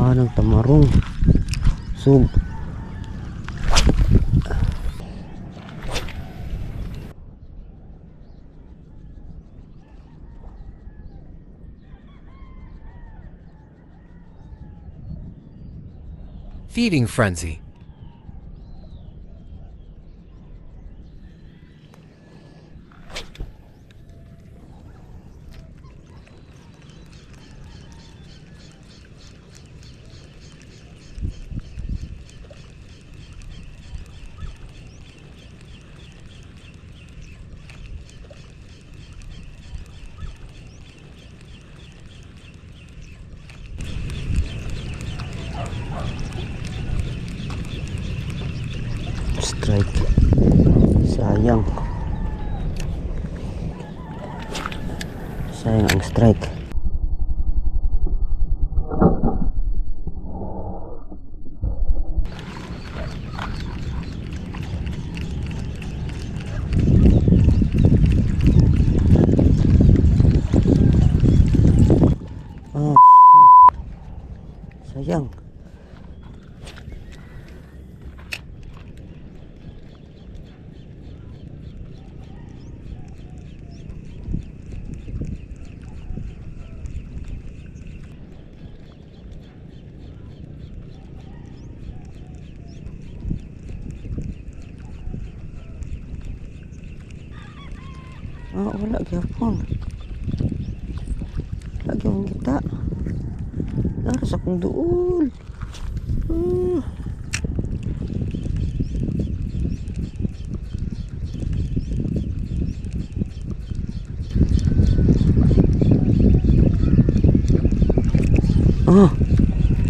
Anang tamarong sub. Feeding frenzy. Strike. Sayang. Sayang ang strike. Oh, sayang. Wala gyapon. Lagi ang kita. Naras akong duol.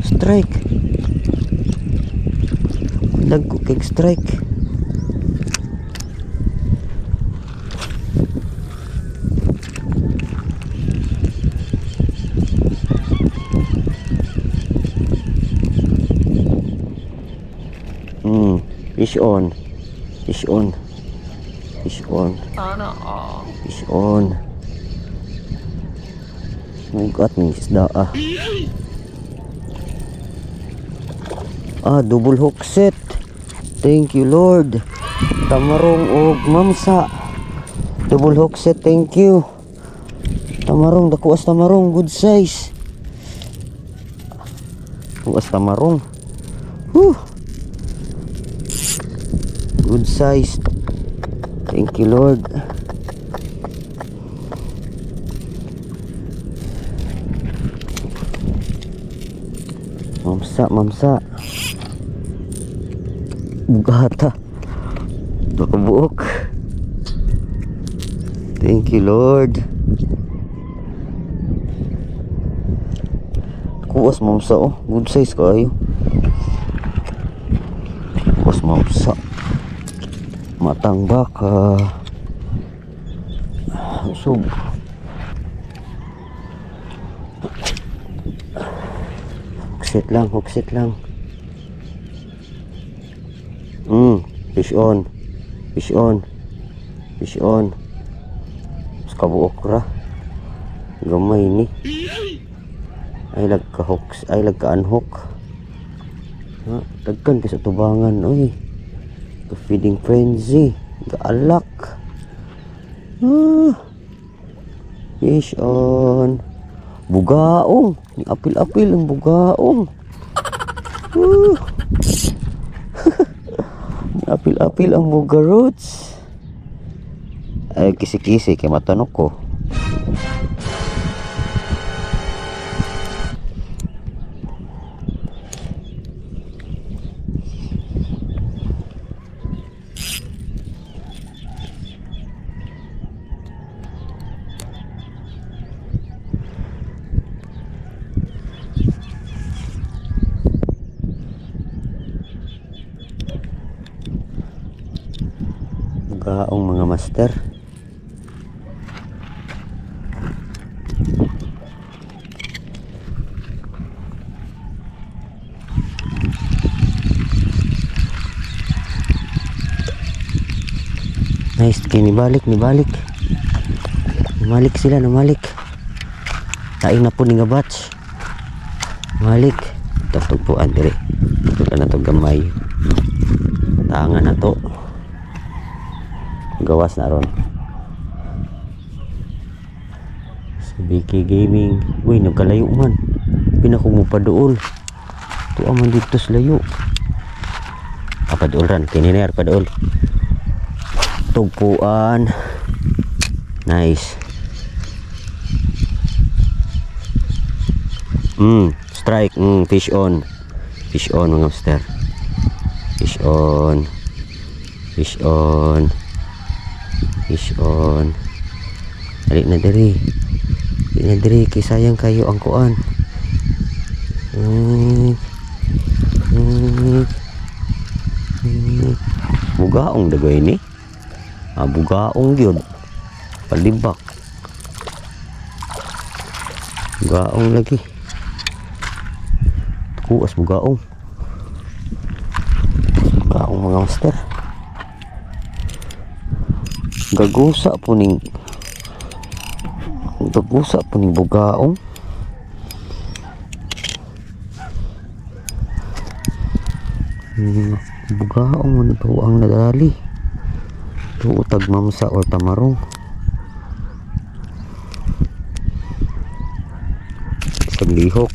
Strike. Dagko kay strike. Fish on. Fish on. Fish on. Fish on. My God, may isda double hook set. Thank you Lord. Tamarong og mamsa. Double hook set, thank you. Tamarong, dakuas tamarong, good size. Dakuas tamarong. Good size. Thank you Lord. Mamsa. Bugata. Bakabuok. Thank you Lord. Kuwas mamsa good size kayo. Kuwas mamsa. Matang baka. Sub. Hook set lang. Fish on. Mas kabuok ra. Gamay ni. Ay lagka-unhook. Dagkan kasi tubangan. Feeding frenzy. Gaalak. Fish on. Bugaong. Apil-apil ang bugaong. Apil-apil ang bugarots. Ay kisi-kisi kay matanok ko. Bugaong mga master. Nice, kaya nibalik sila, namalik. Taing na po ni nga batch. Malik. Tugpuan diri. Tugan na to gamay. Tangan na to. Gawas na ron. Sa BK Gaming. Uy, nagkalayo man. Pinakong mo paduol. Tuwa man dito sa layo. Paduol ran. Kininer paduol. Tugpuan. Nice. Strike. Fish on. Fish on mga master. Fish on. Fish on. Fish on. Dali na diri. Dali na diri. Kay sayang kayo ang kuan. Bugaong dagay ni. Bugaong yun. Palibak. Bugaong lagi. Kuas bugaong. Bugaong mga master. Gagusa po ning bugaong. Bugaong ano to ang nadali. Tuutag mamsa or tamarong. Isang lihok.